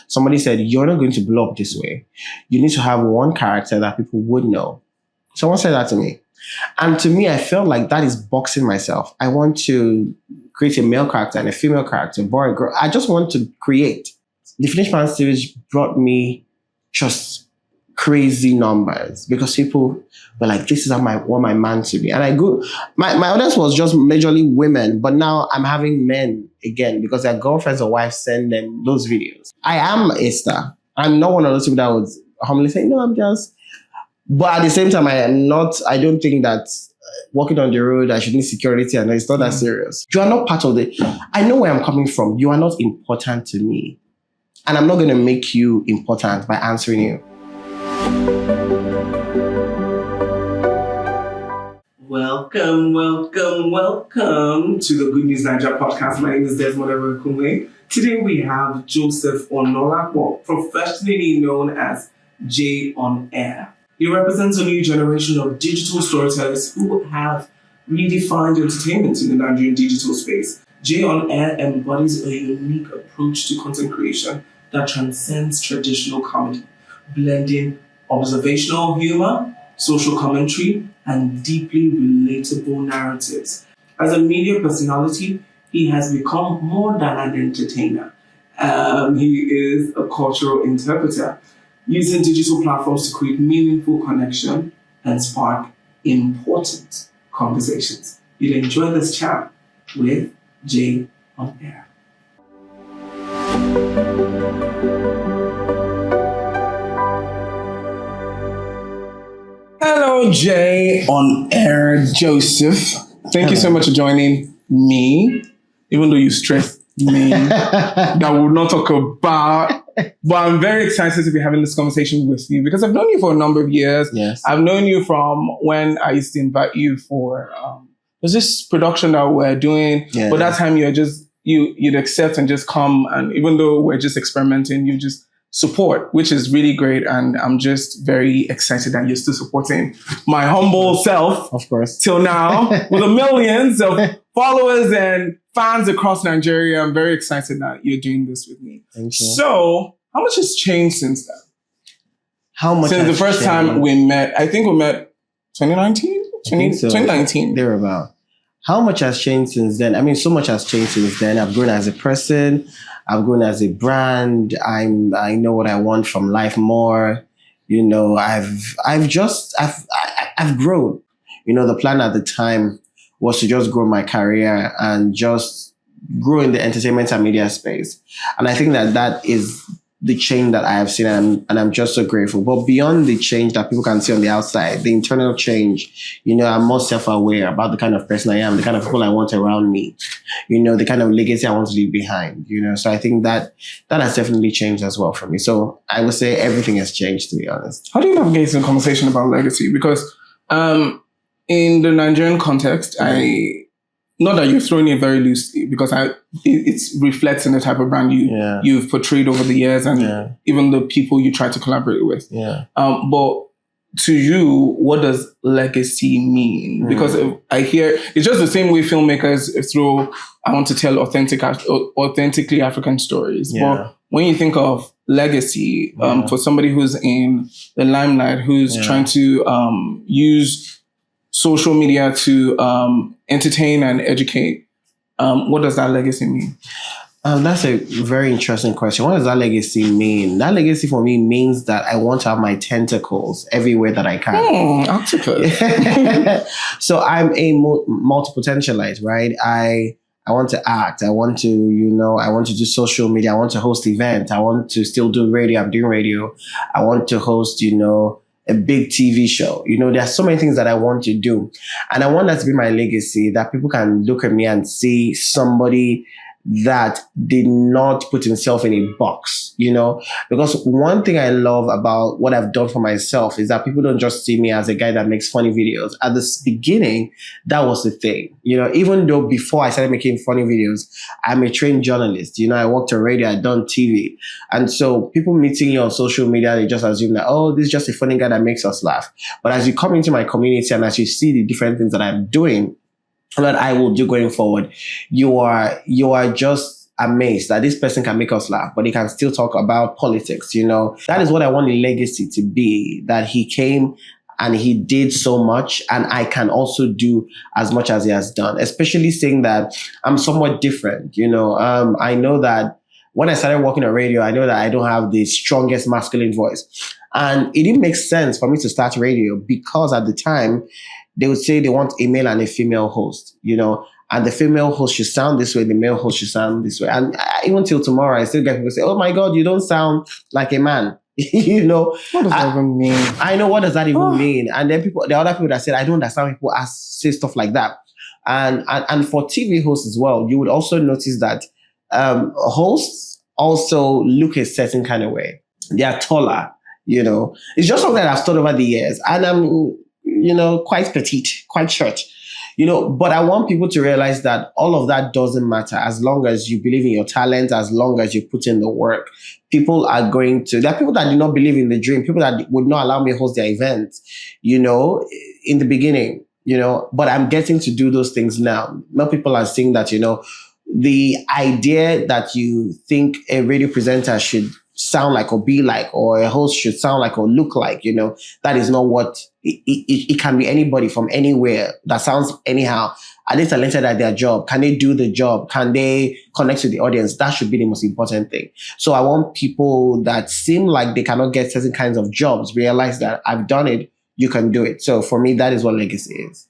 Somebody said, you're not going to blow up this way. You need to have one character that people would know. Someone said that to me. And to me, I felt like that is boxing myself. I want to create a male character and a female character, boy or girl. I just want to create. The Finish Man series brought me just crazy numbers because people were like, this is how I want my man to be. And I go, my audience was just majorly women, but now I'm having men again because their girlfriends or wives send them those videos. I am a star. I'm not one of those people that would humbly say, no, I'm just. But at the same time, I don't think that walking on the road, I should need security and it's not that serious. You are not part of I know where I'm coming from. You are not important to me. And I'm not going to make you important by answering you. Welcome to the Good News Nigeria podcast. My name is Desmond Erekunwe. Today we have Joseph Onolapo, professionally known as Jay on Air. He represents a new generation of digital storytellers who have redefined entertainment in the Nigerian digital space. Jay on Air embodies a unique approach to content creation that transcends traditional comedy, blending observational humor, social commentary, and deeply relatable narratives. As a media personality, he has become more than an entertainer. He is a cultural interpreter, using digital platforms to create meaningful connection and spark important conversations. You'll enjoy this chat with Jay on Air. Hello, Jay on Air, Joseph. Thank you so much for joining me, even though you stressed me that we'll not talk about. But I'm very excited to be having this conversation with you because I've known you for a number of years. Yes. I've known you from when I used to invite you for there's this production that we're doing. Yeah. But that time you'd accept and just come, and even though we're just experimenting, you just support, which is really great. And I'm just very excited that you're still supporting my humble self, of course, till now with the millions of followers and fans across Nigeria. I'm very excited that you're doing this with me. Thank you. So, how much has changed since then? How much since the first time we met? I think we met 2019? 2019. Thereabout. How much has changed since then? I mean, so much has changed since then. I've grown as a person. I've grown as a brand. I know what I want from life more. You know, I've grown. You know, the plan at the time was to just grow my career and just grow in the entertainment and media space. And I think that is the change that I have seen, and I'm just so grateful. But beyond the change that people can see on the outside, the internal change, you know, I'm more self-aware about the kind of person I am, the kind of people I want around me, you know, the kind of legacy I want to leave behind, you know. So I think that has definitely changed as well for me. So I would say everything has changed, to be honest. How do you navigate the conversation about legacy? Because in the Nigerian context, not that you're throwing it very loosely, because it reflects in the type of brand you've portrayed over the years, and even the people you try to collaborate with. Yeah. But to you, what does legacy mean? Because I hear it's just the same way filmmakers throw, I want to tell authentically African stories. Yeah. But when you think of legacy, for somebody who's in the limelight, who's trying to use social media to entertain and educate, what does that legacy mean? That's a very interesting question. What does that legacy mean? That legacy for me means that I want to have my tentacles everywhere that I can. Octopus. So I'm a multipotentialite, right? I want to act. I want to, I want to do social media. I want to host events. I want to still do radio. I'm doing radio. I want to host, a big TV show. There are so many things that I want to do. And I want that to be my legacy, that people can look at me and see somebody that did not put himself in a box, because one thing I love about what I've done for myself is that people don't just see me as a guy that makes funny videos. At the beginning, that was the thing, even though before I started making funny videos, I'm a trained journalist, I worked on radio, I'd done TV. And so people meeting you on social media, they just assume that, oh, this is just a funny guy that makes us laugh. But as you come into my community and as you see the different things that I'm doing, that I will do going forward, you are just amazed that this person can make us laugh, but he can still talk about politics, you know. That is what I want the legacy to be, that he came and he did so much, and I can also do as much as he has done, especially saying that I'm somewhat different, you know. I know that when I started working on radio, I know that I don't have the strongest masculine voice. And it didn't make sense for me to start radio because at the time, they would say they want a male and a female host, you know, and the female host should sound this way, the male host should sound this way. And even till tomorrow, I still get people say, oh my God, you don't sound like a man. You know, what does that even mean? I know, what does that even mean? And then the other people that said, I don't understand people say stuff like that. And for TV hosts as well, you would also notice that hosts also look a certain kind of way. They are taller, you know. It's just something that I've studied over the years. And I'm, you know, quite petite, quite short. You know, but I want people to realize that all of that doesn't matter as long as you believe in your talent, as long as you put in the work. People are going to, there are people that do not believe in the dream, people that would not allow me to host their events, you know, in the beginning, you know, but I'm getting to do those things now. Now people are saying that, you know, the idea that you think a radio presenter should sound like or be like, or a host should sound like or look like, you know, that is not what it can be. Anybody from anywhere that sounds anyhow. Are they talented at their job? Can they do the job? Can they connect to the audience? That should be the most important thing. So I want people that seem like they cannot get certain kinds of jobs realize that I've done it, you can do it. So for me, that is what legacy is.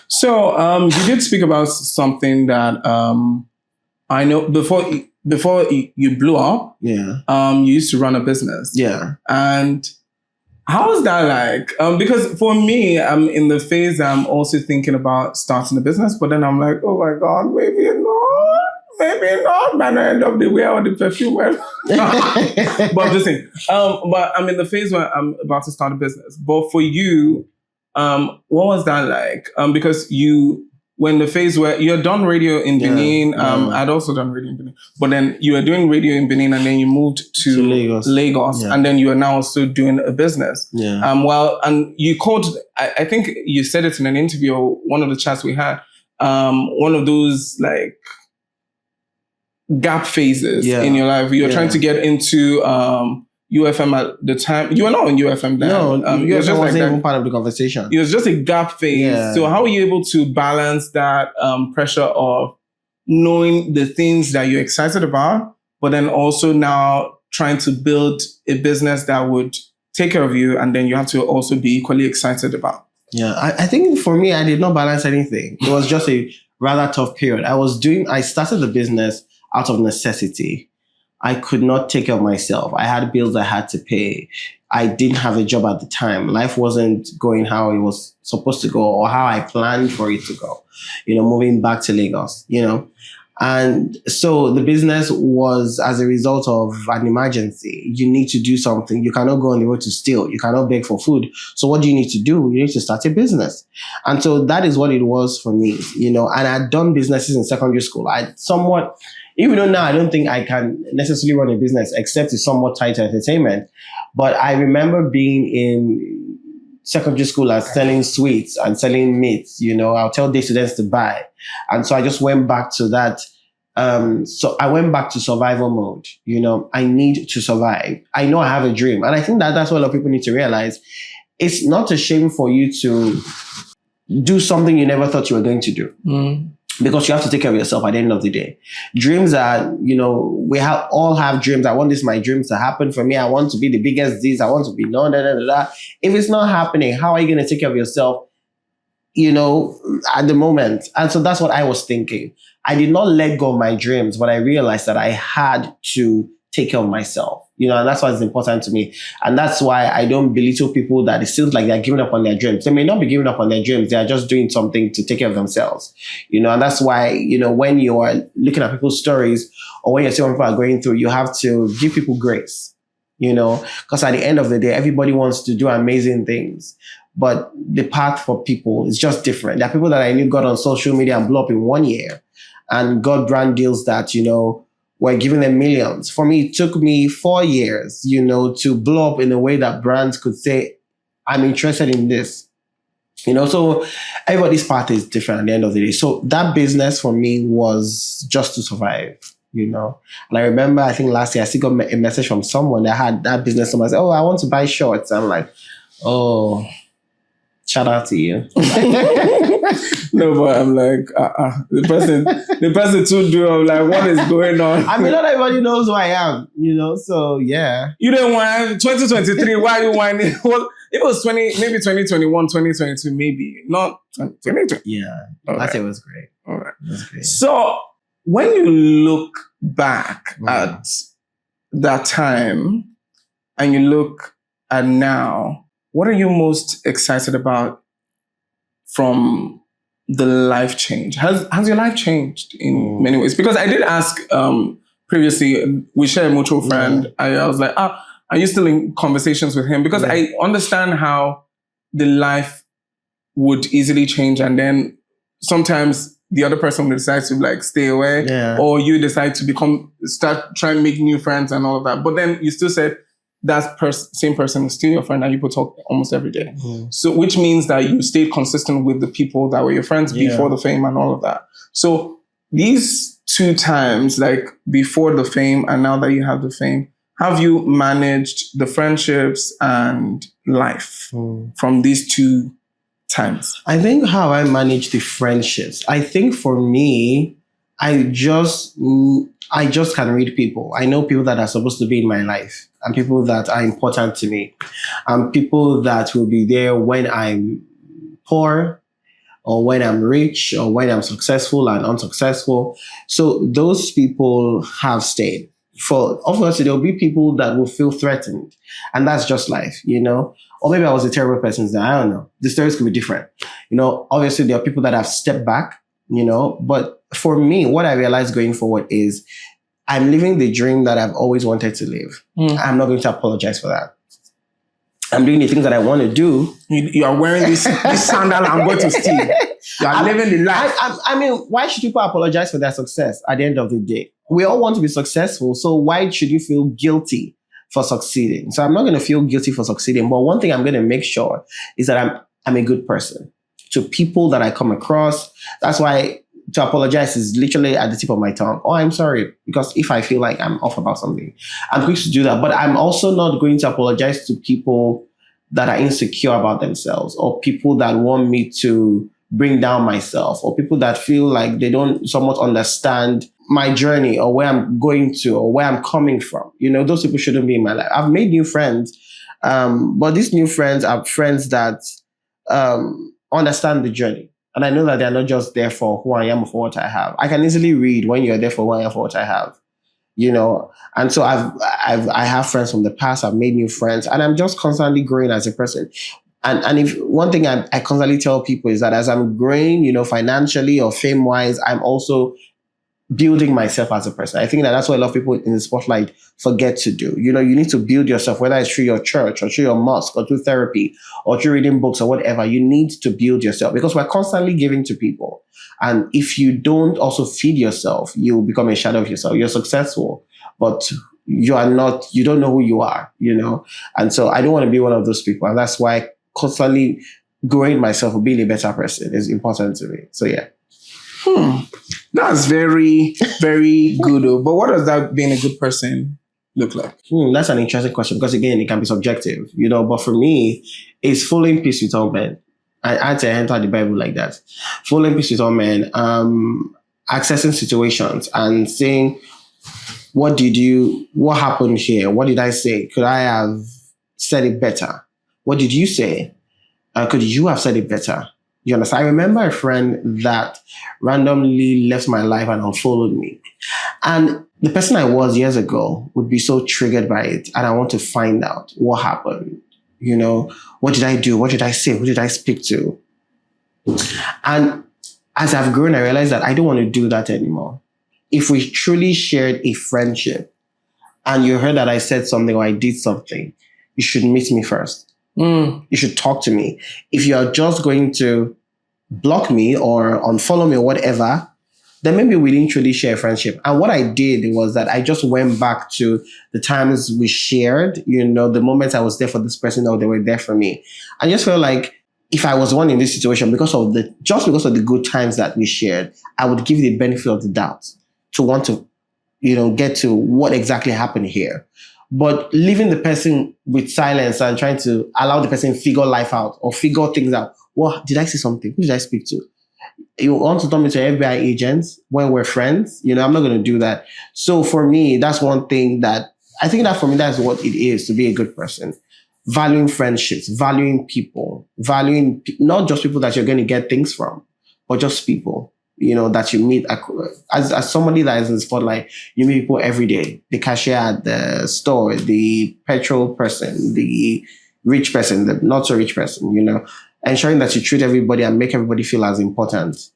So you did speak about something that I know before you blew up. Yeah. You used to run a business. Yeah. And how is that like? Because for me, I'm in the phase I'm also thinking about starting a business, but then I'm like, oh my God, maybe not. Man, I end up the way all the perfume went. But I'm just saying. But I'm in the phase where I'm about to start a business. But for you, what was that like? Because when the phase where you had done radio in Benin, I'd also done radio in Benin, but then you were doing radio in Benin and then you moved to Lagos, and then you are now also doing a business. Yeah. And you called, I think you said it in an interview or one of the chats we had, one of those like gap phases in your life. You're trying to get into UFM at the time. You were not in UFM then. No, UFM was just wasn't even part of the conversation. It was just a gap phase. Yeah. So how are you able to balance that pressure of knowing the things that you're excited about, but then also now trying to build a business that would take care of you, and then you have to also be equally excited about? Yeah, I think for me, I did not balance anything. It was just a rather tough period. I started the business out of necessity. I could not take care of myself. I had bills I had to pay. I didn't have a job at the time. Life wasn't going how it was supposed to go or how I planned for it to go, you know, moving back to Lagos, you know. And so the business was as a result of an emergency. You need to do something. You cannot go on the road to steal. You cannot beg for food. So what do you need to do? You need to start a business. And so that is what it was for me, you know, and I'd done businesses in secondary school. Even though now I don't think I can necessarily run a business except it's somewhat tied to entertainment. But I remember being in secondary school and selling sweets and selling meats, you know, I'll tell day students to buy. And so I just went back to that. So I went back to survival mode. You know, I need to survive. I know I have a dream. And I think that that's what a lot of people need to realize. It's not a shame for you to do something you never thought you were going to do. Because you have to take care of yourself at the end of the day. Dreams are, you know, all have dreams. I want my dreams to happen for me. I want to be the biggest this. I want to be If it's not happening, how are you going to take care of yourself, you know, at the moment? And so that's what I was thinking. I did not let go of my dreams, but I realized that I had to take care of myself, you know, and that's why it's important to me. And that's why I don't belittle people that it seems like they're giving up on their dreams. They may not be giving up on their dreams. They are just doing something to take care of themselves, you know, and that's why, you know, when you are looking at people's stories or when you see what people are going through, you have to give people grace, you know, because at the end of the day, everybody wants to do amazing things. But the path for people is just different. There are people that I knew got on social media and blew up in 1 year and got brand deals that, you know, were giving them millions. For me, it took me 4 years, you know, to blow up in a way that brands could say, I'm interested in this. So everybody's path is different at the end of the day. So that business for me was just to survive. And I remember, I think last year, I still got a message from someone that had that business. Someone said, "Oh, I want to buy shorts." I'm like, "Oh, shout out to you." No, but I'm like, the person too do. I'm like, what is going on? I mean, not everybody knows who I am, so yeah. You didn't want 2023. Why are you whining? Well, it was 2021, 2022, maybe not 2020. Yeah, All last right. year was great. All right. It was great. So when you look back at that time and you look at now, what are you most excited about from the life change? Has your life changed in many ways? Because I did ask previously, we share a mutual friend. I was like, are you still in conversations with him? Because I understand how the life would easily change, and then sometimes the other person will decide to like stay away, or you decide to start trying to make new friends and all of that. But then you still said that same person is still your friend and you could talk almost every day. So which means that you stayed consistent with the people that were your friends before the fame and all of that. So these two times, like before the fame and now that you have the fame, have you managed the friendships and life from these two times? I think how I manage the friendships. I think for me, I just can read people. I know people that are supposed to be in my life and people that are important to me and people that will be there when I'm poor or when I'm rich or when I'm successful and unsuccessful. So those people have stayed. Obviously, there'll be people that will feel threatened, and that's just life, Or maybe I was a terrible person. I don't know. The stories could be different. Obviously, there are people that have stepped back, But for me, what I realized going forward is I'm living the dream that I've always wanted to live. I'm not going to apologize for that. I'm doing the things that I want to do. You are wearing this sandal I'm going to steal. You are living the life. I mean, why should people apologize for their success at the end of the day? We all want to be successful. So why should you feel guilty for succeeding? So I'm not going to feel guilty for succeeding. But one thing I'm going to make sure is that I'm a good person to people that I come across. That's why to apologize is literally at the tip of my tongue. Oh, I'm sorry. Because if I feel like I'm off about something, I'm quick to do that. But I'm also not going to apologize to people that are insecure about themselves or people that want me to bring down myself or people that feel like they don't somewhat understand my journey or where I'm going to or where I'm coming from. Those people shouldn't be in my life. I've made new friends, but these new friends are friends that understand the journey. And I know that they're not just there for who I am or for what I have. I can easily read when you're there for who I am for what I have. And so I have friends from the past. I've made new friends, and I'm just constantly growing as a person. And if one thing I constantly tell people is that as I'm growing, financially or fame wise, I'm also building myself as a person. I think that's what a lot of people in the spotlight forget to do. You need to build yourself, whether it's through your church or through your mosque or through therapy or through reading books or whatever. You need to build yourself because we're constantly giving to people. And if you don't also feed yourself, you become a shadow of yourself. You're successful, but you don't know who you are, And so I don't want to be one of those people. And that's why constantly growing myself or being a better person is important to me. So yeah. That's very, very good. But what does that being a good person look like? That's an interesting question because again, it can be subjective, But for me, it's following peace with all men. I had to enter the Bible like that. Following peace with all men, accessing situations and saying, what happened here? What did I say? Could I have said it better? What did you say? Could you have said it better? You understand? I remember a friend that randomly left my life and unfollowed me. And the person I was years ago would be so triggered by it. And I want to find out what happened. What did I do? What did I say? Who did I speak to? And as I've grown, I realized that I don't want to do that anymore. If we truly shared a friendship and you heard that I said something or I did something, you should meet me first. You should talk to me. If you are just going to block me or unfollow me or whatever, then maybe we didn't truly share a friendship. And what I did was that I just went back to the times we shared, the moments I was there for this person or they were there for me. I just felt like if I was the one in this situation, because of the good times that we shared, I would give the benefit of the doubt to want to, get to what exactly happened here. But leaving the person with silence and trying to allow the person figure life out or figure things out. Well, did I say something? Who did I speak to? You want to turn me to FBI agents when we're friends? I'm not going to do that. So for me, that's one thing that I think that for me, that's what it is to be a good person. Valuing friendships, valuing people, valuing not just people that you're going to get things from, but just people, that you meet. As somebody that is in the spotlight, you meet people every day. The cashier at the store, the petrol person, the rich person, the not so rich person, ensuring that you treat everybody and make everybody feel as important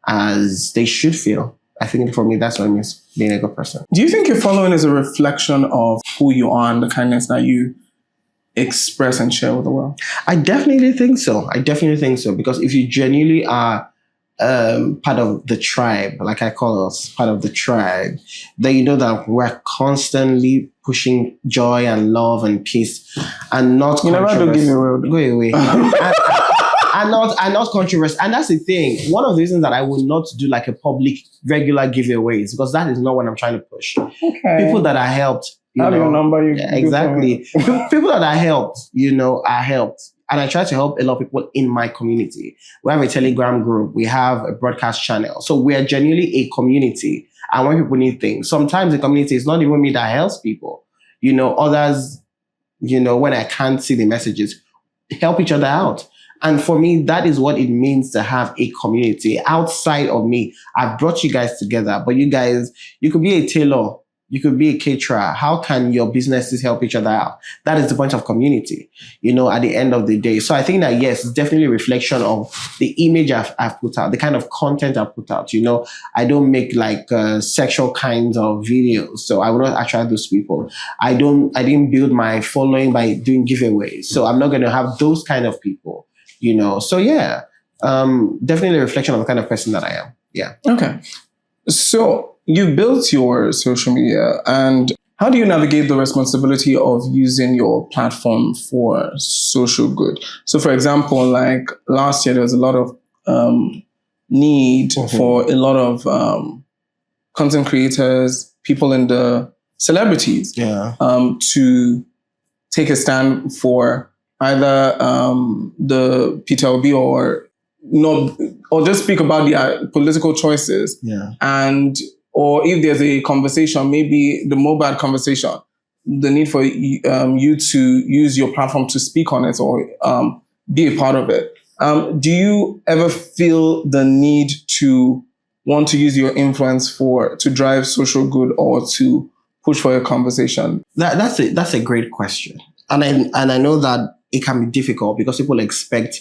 as they should feel. I think for me, that's what it means being a good person. Do you think your following is a reflection of who you are and the kindness that you express and share with the world? I definitely think so. Because if you genuinely are part of the tribe, like I call us, part of the tribe, then you know that we're constantly pushing joy and love and peace and not controversy. Go away. and not controversy. And that's the thing. One of the reasons that I will not do like a public regular giveaways, because that is not what I'm trying to push. Okay. People that are helped. Your number. Exactly. People that are helped, are helped. And I try to help a lot of people in my community. We have a Telegram group. We have a broadcast channel. So we are genuinely a community. And when people need things, sometimes the community is not even me that helps people. Others, when I can't see the messages, help each other out. And for me, that is what it means to have a community. Outside of me, I've brought you guys together. But you guys, you could be a tailor. You could be a caterer. How can your businesses help each other out? That is the point of community, at the end of the day. So I think that, yes, it's definitely a reflection of the image I've put out, the kind of content I've put out. I don't make like sexual kinds of videos. So I will not attract those people. I didn't build my following by doing giveaways. So I'm not going to have those kind of people, So yeah, definitely a reflection of the kind of person that I am. Yeah. Okay. So you built your social media, and how do you navigate the responsibility of using your platform for social good? So, for example, like last year, there was a lot of need for a lot of content creators, people in the celebrities, to take a stand for either the PTLB or just speak about their political choices, or if there's a conversation, maybe the Mobad conversation, the need for you to use your platform to speak on it or be a part of it. Do you ever feel the need to want to use your influence to drive social good or to push for a conversation? That's a great question, and I know that it can be difficult because people expect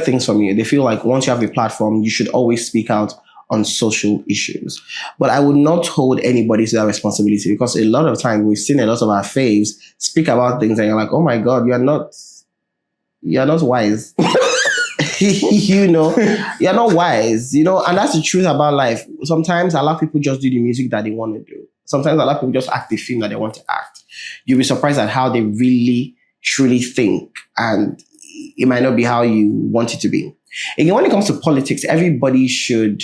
things from you. They feel like once you have a platform, you should always speak out on social issues. But I would not hold anybody to that responsibility, because a lot of time we've seen a lot of our faves speak about things and you're like, oh my God, you're not wise. You're not wise, and that's the truth about life. Sometimes a lot of people just do the music that they want to do. Sometimes a lot of people just act the film that they want to act. You'll be surprised at how they really, truly think, and it might not be how you want it to be. Again, when it comes to politics, everybody should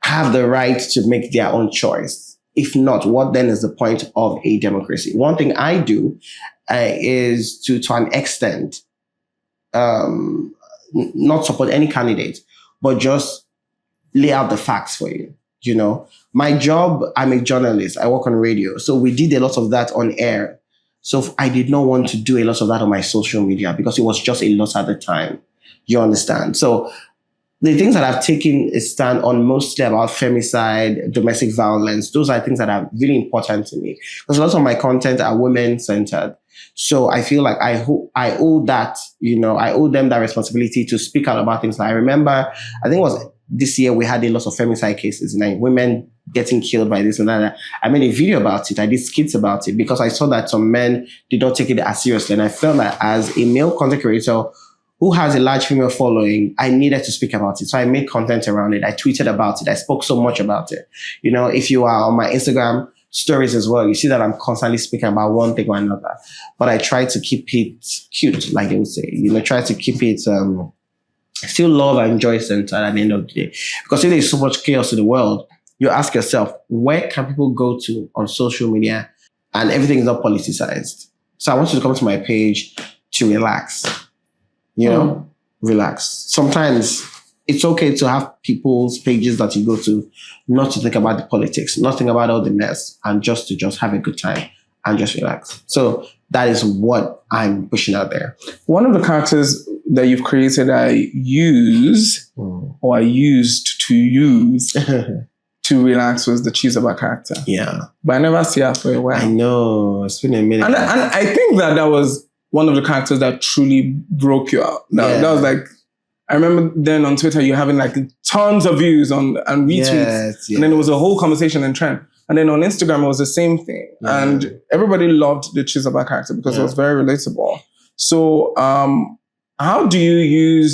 have the right to make their own choice. If not, what then is the point of a democracy? One thing I do is to an extent, not support any candidate, but just lay out the facts for you. My job, I'm a journalist. I work on radio. So we did a lot of that on air. So I did not want to do a lot of that on my social media because it was just a lot at the time. You understand? So the things that I've taken a stand on mostly about femicide, domestic violence, those are things that are really important to me, because a lot of my content are women-centered. So I feel like I owe that, I owe them that responsibility to speak out about things. I remember, I think it was this year, we had a lot of femicide cases, women getting killed by this and that. I made a video about it. I did skits about it because I saw that some men did not take it as seriously. And I felt that as a male content creator who has a large female following, I needed to speak about it. So I made content around it. I tweeted about it. I spoke so much about it. If you are on my Instagram, stories as well, you see that I'm constantly speaking about one thing or another. But I try to keep it cute, like they would say. Try to keep it still love and joy centered at the end of the day. Because if there's so much chaos in the world, you ask yourself, where can people go to on social media and everything is not politicized? So I want you to come to my page to relax. Relax. Sometimes it's okay to have people's pages that you go to, not to think about the politics, not think about all the mess, and just to have a good time and just relax. So that is what I'm pushing out there. One of the characters that you've created, I use or I used to use to relax was the Chizoba character. Yeah. But I never see her for a while. I know. It's been a minute. And I think that was one of the characters that truly broke you out. That was like, I remember then on Twitter, you having like tons of views and retweets. Yes. And then there was a whole conversation and trend. And then on Instagram, it was the same thing. Yeah. And everybody loved the Chizoba character because it was very relatable. So how do you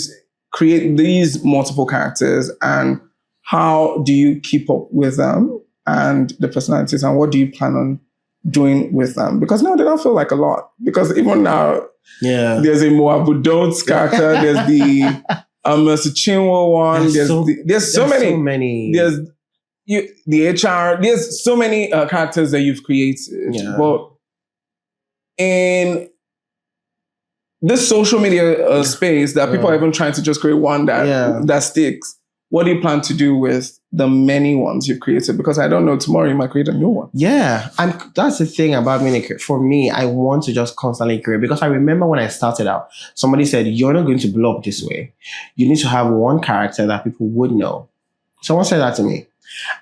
create these multiple characters, and how do you keep up with them and the personalities, and what do you plan on doing with them? Because now they don't feel like a lot. Because even now, there's a Moabu Dotes character, there's the Mercy Chinwo one, there's so many. There's the HR, there's so many characters that you've created. Yeah. But in this social media space that people are even trying to just create one that sticks, what do you plan to do with the many ones you've created? Because I don't know, tomorrow you might create a new one. Yeah, and that's the thing about me. For me, I want to just constantly create, because I remember when I started out, somebody said, you're not going to blow up this way. You need to have one character that people would know. Someone said that to me.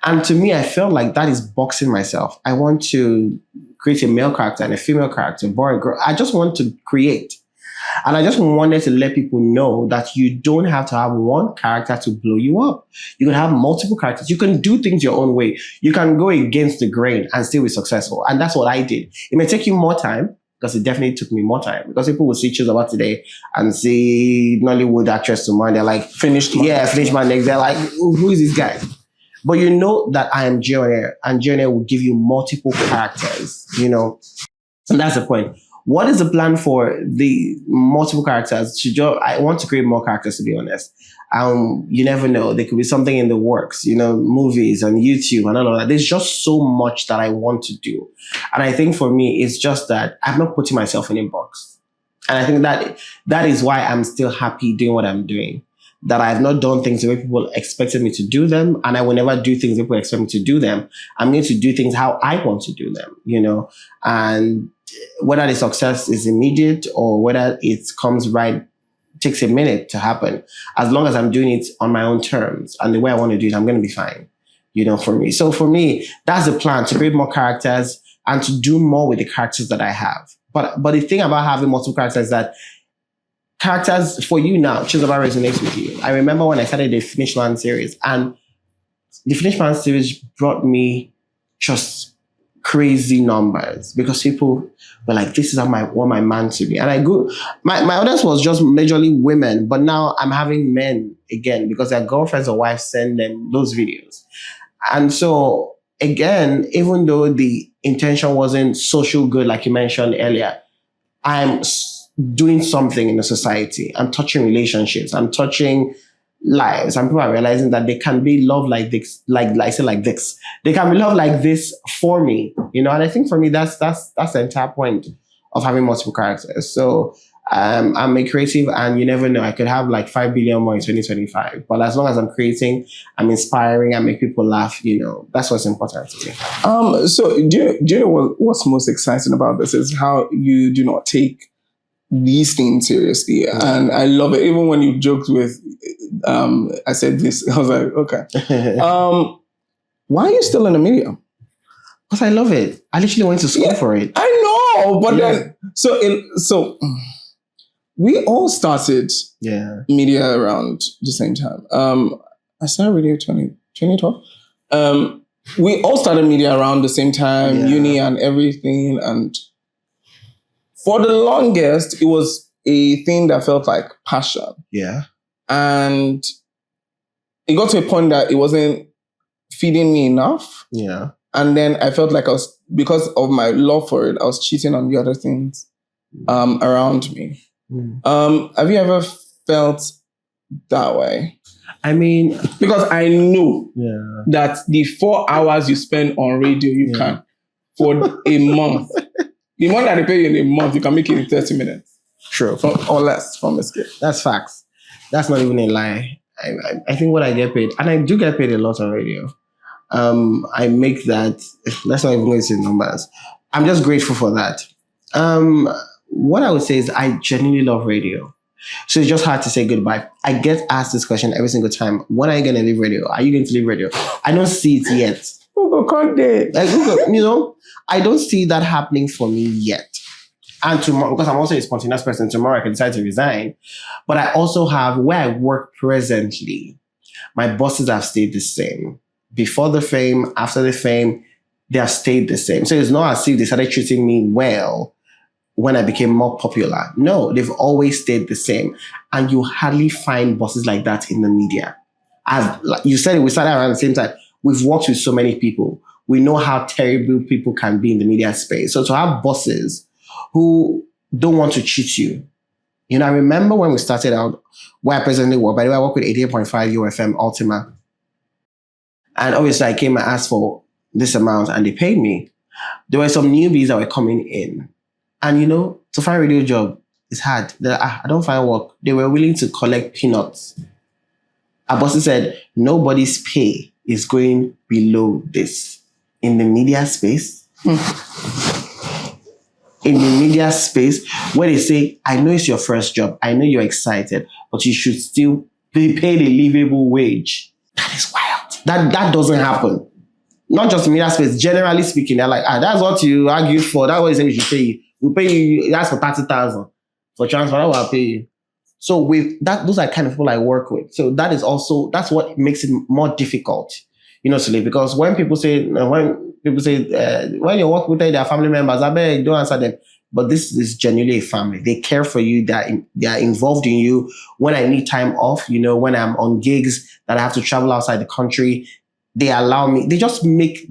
And to me, I felt like that is boxing myself. I want to create a male character and a female character, boy, girl. I just want to create. And I just wanted to let people know that you don't have to have one character to blow you up. You can have multiple characters. You can do things your own way. You can go against the grain and still be successful. And that's what I did. It may take you more time, because it definitely took me more time. Because people will see Chizoba today and see Nollywood actress tomorrow, and they're like, finished my next. They're like, who is this guy? But you know that I am Jionair, and Jionair will give you multiple characters, And that's the point. What is the plan for the multiple characters? I want to create more characters, to be honest. You never know. There could be something in the works, movies and YouTube and all of that. There's just so much that I want to do. And I think for me, it's just that I'm not putting myself in a box. And I think that is why I'm still happy doing what I'm doing. That I have not done things the way people expected me to do them. And I will never do things the way people expect me to do them. I'm going to do things how I want to do them, And whether the success is immediate or whether it comes right, takes a minute to happen. As long as I'm doing it on my own terms and the way I want to do it, I'm going to be fine, for me. So for me, that's the plan, to create more characters and to do more with the characters that I have. But the thing about having multiple characters is that characters for you now, Chizoba resonates with you. I remember when I started the Finish Man series, and the Finish Man series brought me just crazy numbers, because people were like, this is how I want my man to be. And I grew, my audience was just majorly women, but now I'm having men again, because their girlfriends or wives send them those videos. And so again, even though the intention wasn't social good, like you mentioned earlier, I'm doing something in the society. I'm touching relationships. I'm touching lives. And people are realizing that they can be love like this, like this. They can be love like this for me, And I think for me, that's the entire point of having multiple characters. So I'm a creative, and you never know. I could have like 5 billion more in 2025. But as long as I'm creating, I'm inspiring, I make people laugh, that's what's important to me. So do you know what's most exciting about this is how you do not take these things seriously. And I love it. Even when you joked with, I said this, I was like, okay. Why are you still in the media? Because I love it. I literally went to school for it. I know, but then, so we all started media around the same time. I started radio 2012. We all started media around the same time, uni and everything. And for the longest, it was a thing that felt like passion. Yeah. And it got to a point that it wasn't feeding me enough. Yeah. And then I felt like because of my love for it, I was cheating on the other things around me. Have you ever felt that way? I mean, because I know that the 4 hours you spend on radio, you can for a month. The money that they pay you in a month, you can make it in 30 minutes. True. Or less from a scale. That's facts. That's not even a lie. I think what I get paid, and I do get paid a lot on radio. I make that, let's not even go into numbers. I'm just grateful for that. What I would say is I genuinely love radio. So it's just hard to say goodbye. I get asked this question every single time. When are you going to leave radio? Are you going to leave radio? I don't see it yet. I don't see that happening for me yet. And tomorrow, because I'm also a spontaneous person, tomorrow I can decide to resign. But I also have, where I work presently, my bosses have stayed the same. Before the fame, after the fame, they have stayed the same. So it's not as if they started treating me well when I became more popular. No, they've always stayed the same. And you hardly find bosses like that in the media. Like you said, we started around the same time. We've worked with so many people. We know how terrible people can be in the media space. So to have bosses who don't want to cheat you. I remember when we started out, where I presently work. By the way, I work with 88.5 UFM Ultima. And obviously I came and asked for this amount and they paid me. There were some newbies that were coming in. And to find a radio job is hard. I don't find work. They were willing to collect peanuts. Our boss said, nobody's pay is going below this. In the media space, in the media space, where they say, I know it's your first job. I know you're excited, but you should still be paid a livable wage. That is wild. That doesn't happen. Not just in media space, generally speaking, they're like, that's what you argued for. That's what you say we should pay you. We'll pay you, that's for 30,000. For transfer, that will pay you. So with that, those are kind of people I work with. So that's what makes it more difficult, to live. Because when people say, when you work with their family members, I beg, don't answer them. But this is genuinely a family. They care for you. They are involved in you. When I need time off, when I'm on gigs that I have to travel outside the country, they allow me. They just make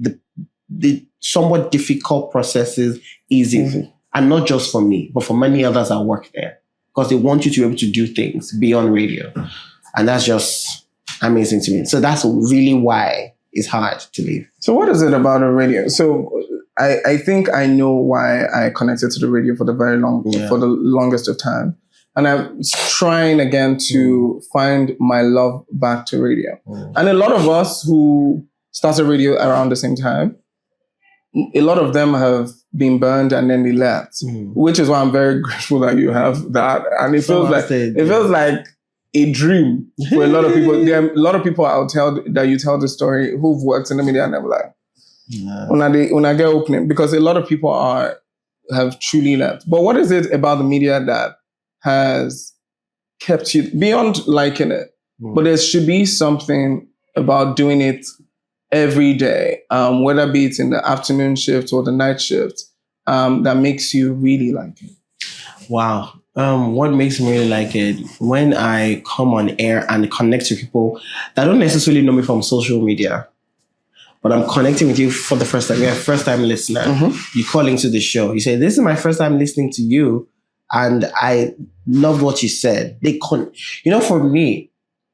the somewhat difficult processes easy. Mm-hmm. And not just for me, but for many others that work there. Because they want you to be able to do things beyond radio. And that's just amazing to me. So that's really why it's hard to leave. So what is it about a radio? So I think I know why I connected to the radio for the longest of time. And I'm trying again to find my love back to radio. And a lot of us who started radio around the same time, a lot of them have been burned and then they left, which is why I'm very grateful that you have that. And it feels like a dream for a lot of people. There are a lot of people I'll tell that you tell the story who've worked in the media and they're like, when I get opening, because a lot of people have truly left. But what is it about the media that has kept you beyond liking it? But there should be something about doing it every day, whether be it in the afternoon shift or the night shift, that makes you really like it. Wow. What makes me really like it, when I come on air and connect to people that don't necessarily know me from social media, but I'm connecting with you for the first time. You're a first-time listener. Mm-hmm. You call into the show. You say, this is my first time listening to you, and I loved what you said. For me,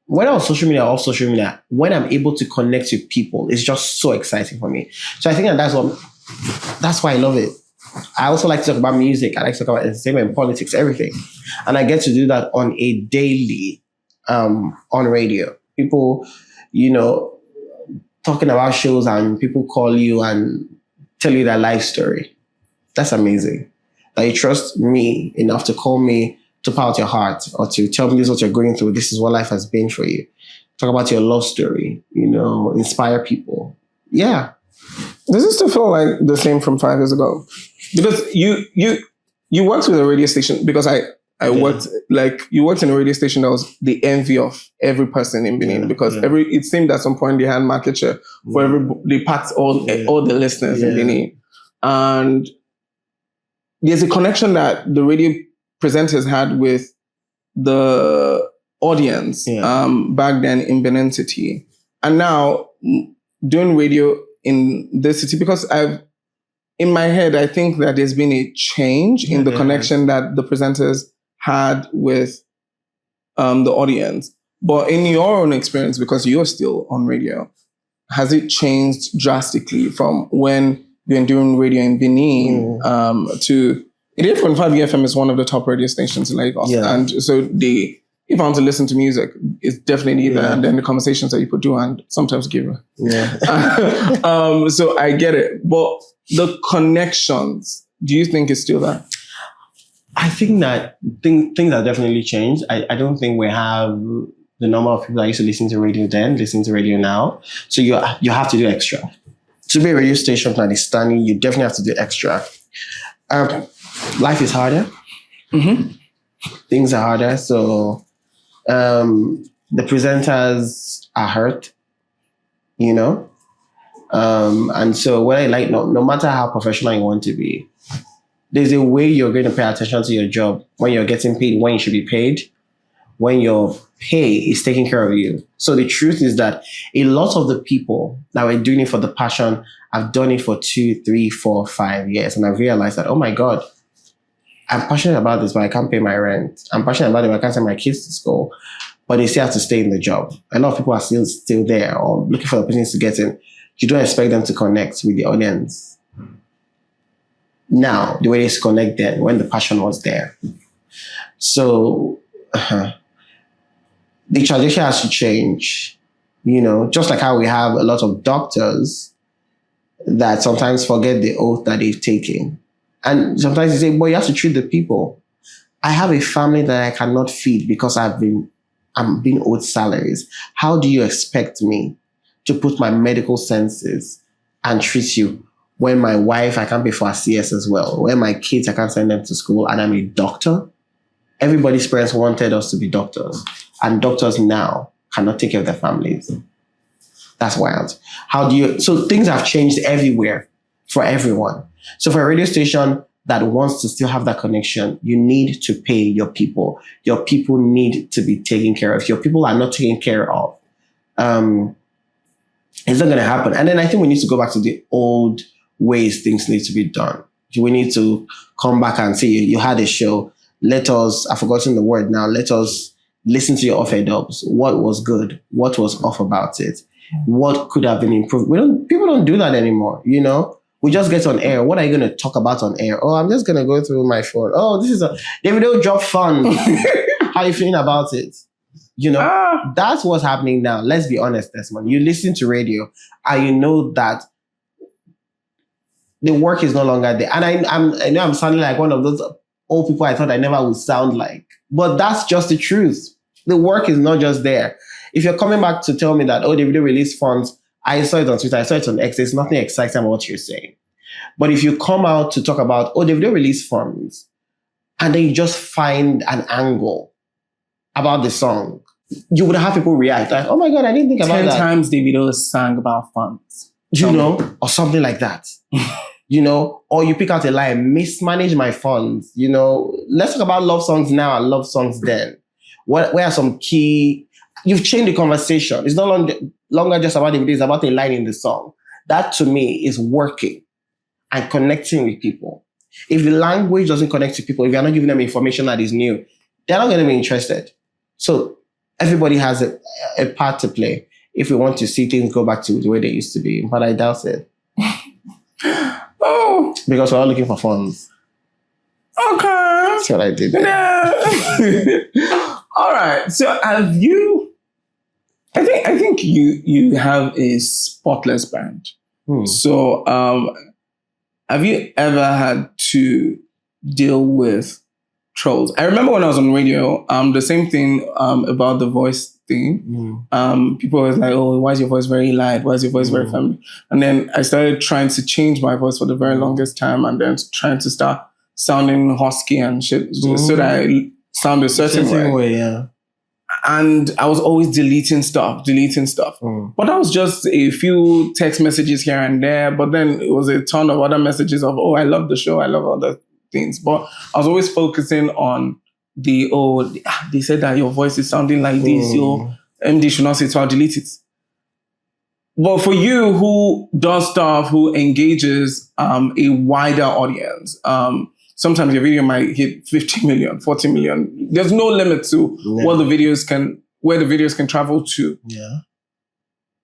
whether on social media or off social media, when I'm able to connect with people, it's just so exciting for me. So I think that's why I love it. I also like to talk about music. I like to talk about entertainment, politics, everything. And I get to do that on a daily, on radio. People, talking about shows, and people call you and tell you their life story. That's amazing. That you trust me enough to call me, to pour out your heart, or to tell me this is what you're going through. This is what life has been for you. Talk about your love story, inspire people. Yeah. Does it still feel like the same from 5 years ago? Because you worked with a radio station, because I worked, you worked in a radio station that was the envy of every person in Benin, because it seemed at some point they had market share for they packed all the listeners in Benin. And there's a connection that the radio presenters had with the audience back then in Benin City. And now doing radio in this city? Because in my head, I think that there's been a change in the connection that the presenters had with the audience. But in your own experience, because you're still on radio, has it changed drastically from when you're doing radio in Benin to 88.5 FM is one of the top radio stations in Lagos. Yeah. And so if I want to listen to music, it's definitely there. And then the conversations that you could do and sometimes give. Yeah. So I get it. But the connections, do you think is still there? I think that things have definitely changed. I don't think we have the number of people that used to listen to radio then, listen to radio now. So you have to do extra. To be a radio station that is stunning, you definitely have to do extra. Life is harder. Mm-hmm. Things are harder. So the presenters are hurt, you know? And so what I like, no matter how professional you want to be, there's a way you're going to pay attention to your job when you're getting paid, when you should be paid, when your pay is taking care of you. So the truth is that a lot of the people that were doing it for the passion have done it for 2, 3, 4, 5 years. And I've realized that, oh my God, I'm passionate about this, but I can't pay my rent. I'm passionate about it, but I can't send my kids to school. But they still have to stay in the job. A lot of people are still there or looking for opportunities to get in. You don't expect them to connect with the audience now, the way they used to connect then, when the passion was there. So the tradition has to change, you know, just like how we have a lot of doctors that sometimes forget the oath that they've taken. And sometimes they say, boy, you have to treat the people. I have a family that I cannot feed because I'm being owed salaries. How do you expect me to put my medical senses and treat you when my wife, I can't pay for her CS as well, when my kids, I can't send them to school and I'm a doctor? Everybody's parents wanted us to be doctors, and doctors now cannot take care of their families. That's wild. So things have changed everywhere for everyone. So for a radio station that wants to still have that connection, you need to pay your people. Your people need to be taken care of. If your people are not taken care of, it's not going to happen. And then I think we need to go back to the old ways things need to be done. We need to come back and say, you had a show. Let us, I've forgotten the word now, let us listen to your off-air dubs. What was good? What was off about it? What could have been improved? People don't do that anymore, you know? We just get on air. What are you going to talk about on air? Oh, I'm just going to go through my phone. Oh, this is Davido drop fun. How are you feeling about it? You know, that's what's happening now. Let's be honest, Desmond. You listen to radio and you know that the work is no longer there. And I know I'm sounding like one of those old people I thought I never would sound like. But that's just the truth. The work is not just there. If you're coming back to tell me that, oh, Davido released funds, I saw it on Twitter, I saw it on X, there's nothing exciting about what you're saying. But if you come out to talk about, oh, Davido released funds, and then you just find an angle about the song, you would have people react like, oh my God, I didn't think about that. 10 times Davido sang about funds. You know, or something like that. You know, or you pick out a line, mismanage my funds. You know, let's talk about love songs now and love songs then. Where are some key, you've changed the conversation. It's no longer just about Davido, it's about a line in the song. That to me is working and connecting with people. If the language doesn't connect to people, if you're not giving them information that is new, they're not going to be interested. So everybody has a part to play if we want to see things go back to the way they used to be. But I doubt it. Oh. Because we're all looking for funds. Okay. That's what I did there. Yeah. All right. So have you, I think you have a spotless brand. So have you ever had to deal with trolls? I remember when I was on radio, the same thing about the voice thing. People were like, oh, why is your voice very light? Why is your voice very feminine? And then I started trying to change my voice for the very longest time, and then trying to start sounding husky and shit so that I sound a certain way. Yeah. And I was always deleting stuff. But that was just a few text messages here and there. But then it was a ton of other messages of, oh, I love the show. I love other things. But I was always focusing on they said that your voice is sounding like this. Your MD should not say it, so I'll delete it. Well, for you who does stuff, who engages a wider audience, sometimes your video might hit 50 million, 40 million. There's no limit to where the videos can travel to. Yeah.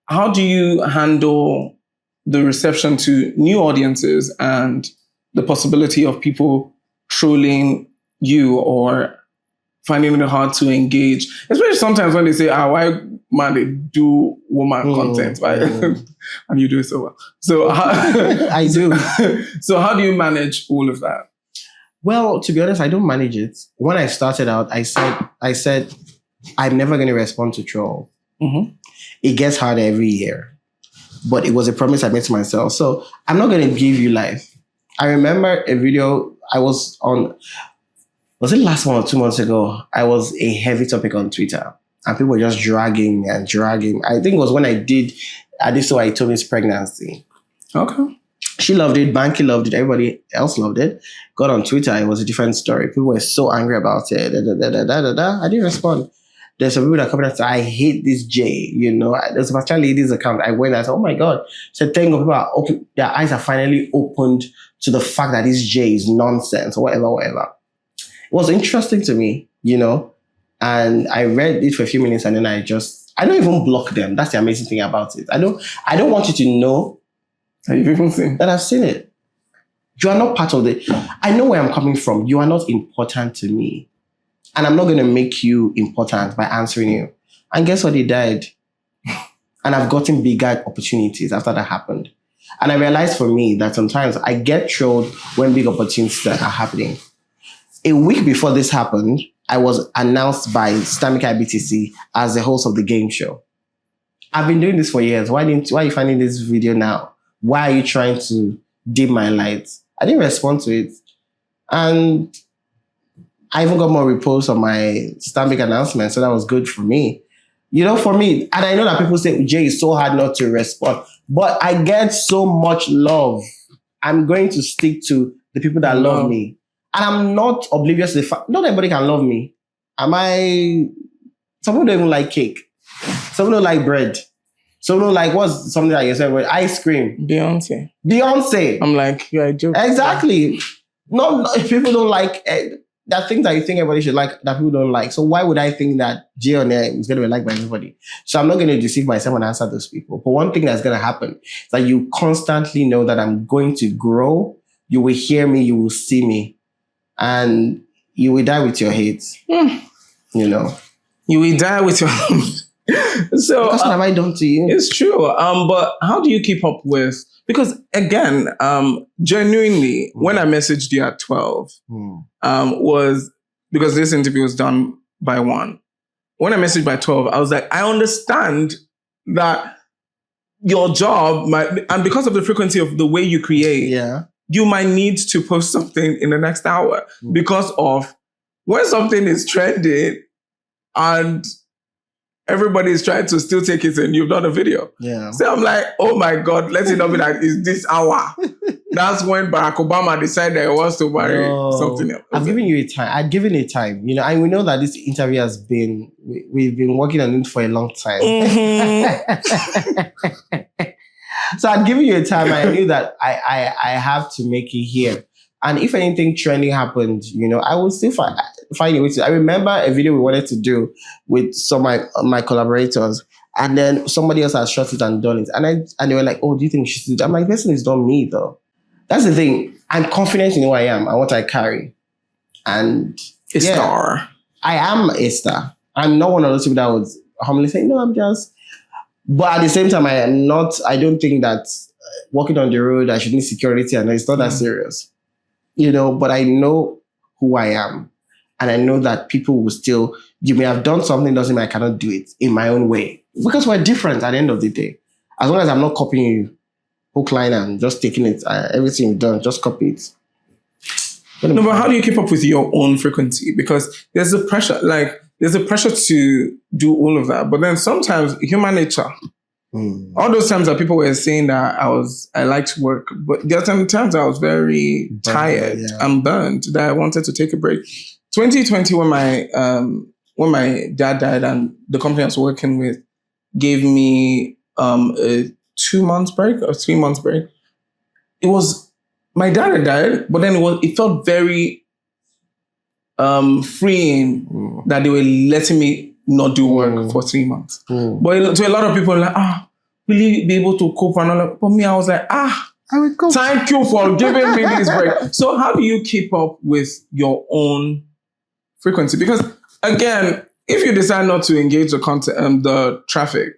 How do you handle the reception to new audiences and the possibility of people trolling you or finding it hard to engage? Especially sometimes when they say, why man they do woman content, right? And you do it so well. So I do. So how do you manage all of that? Well, to be honest, I don't manage it. When I started out, I said, I'm never going to respond to troll. Mm-hmm. It gets harder every year, but it was a promise I made to myself. So I'm not going to give you life. I remember a video I was on, was it last month or 2 months ago? I was a heavy topic on Twitter and people were just dragging and dragging. I think it was when I did so I told his pregnancy. Okay. She loved it, Banky loved it, everybody else loved it. Got on Twitter, it was a different story. People were so angry about it. I didn't respond. There's some people that come and say, I hate this J, There's a particular lady's account. I went and I said, oh my God. So thank God people are open, their eyes are finally opened to the fact that this J is nonsense or whatever. It was interesting to me, and I read it for a few minutes and then I don't even block them. That's the amazing thing about it. I don't want you to know that I've seen it. You are not part of it. I know where I'm coming from. You are not important to me. And I'm not going to make you important by answering you. And guess what? He died. And I've gotten bigger opportunities after that happened. And I realized for me that sometimes I get trolled when big opportunities are happening. A week before this happened, I was announced by Stamic IBTC as the host of the game show. I've been doing this for years. Why are you finding this video now? Why are you trying to dim my lights? I didn't respond to it. And I even got more reposts on my Stamic announcement, so that was good for me. For me, and I know that people say, Jay, it's so hard not to respond, but I get so much love. I'm going to stick to the people that love me. And I'm not oblivious to the fact, not everybody can love me. Some people don't even like cake. Some people don't like bread. Some people don't like, what's something that you said, ice cream. Beyonce. I'm like, you're a joke. Exactly. No, people don't like there are things that you think everybody should like that people don't like. So why would I think that J on air is going to be liked by everybody? So I'm not going to deceive myself and answer those people. But one thing that's going to happen is that you constantly know that I'm going to grow. You will hear me. You will see me. And you will die with your hate. You will die with your hate. So what have I done to you? It's true. But how do you keep up with... Because again, genuinely, when I messaged you at 12, was because this interview was done by 1. When I messaged by 12, I was like, I understand that your job might, and because of the frequency of the way you create, you might need to post something in the next hour because of when something is trending and everybody is trying to still take it and you've done a video. Yeah. So I'm like, oh my God, let it not be like, it's this hour. That's when Barack Obama decided he wants to marry something else. I've given you a time. I've given it time. And we know that this interview has been, we've been working on it for a long time. So I'd given you a time. I knew that I have to make it here. And if anything trending happened, I would still find a way to. I remember a video we wanted to do with some of my collaborators, and then somebody else has shot it and done it. And they were like, oh, do you think she should? I'm like, this is not me though. That's the thing. I'm confident in who I am and what I carry. And a star. I am a star. I'm not one of those people that would humbly say, no, I'm just. But at the same time, I don't think that walking on the road, I should need security, and it's not that serious. But I know who I am. And I know that people will still, you may have done something, doesn't mean I cannot do it in my own way. Because we're different at the end of the day. As long as I'm not copying you, hook, line, and just taking it, everything you've done, just copy it. No, but how do you keep up with your own frequency? Because there's a pressure to do all of that. But then sometimes human nature, all those times that people were saying that I like to work, but there are some times I was very tired and burnt that I wanted to take a break. 2020, when my dad died and the company I was working with gave me a 2 months break or 3 months break. It was, my dad had died, but then it felt very freeing that they were letting me not do work for 3 months. But to a lot of people, like, will you be able to cope and all that? For me, I was like, I will cope. Thank you for giving me this break. So how do you keep up with your own frequency? Because again, if you decide not to engage the traffic,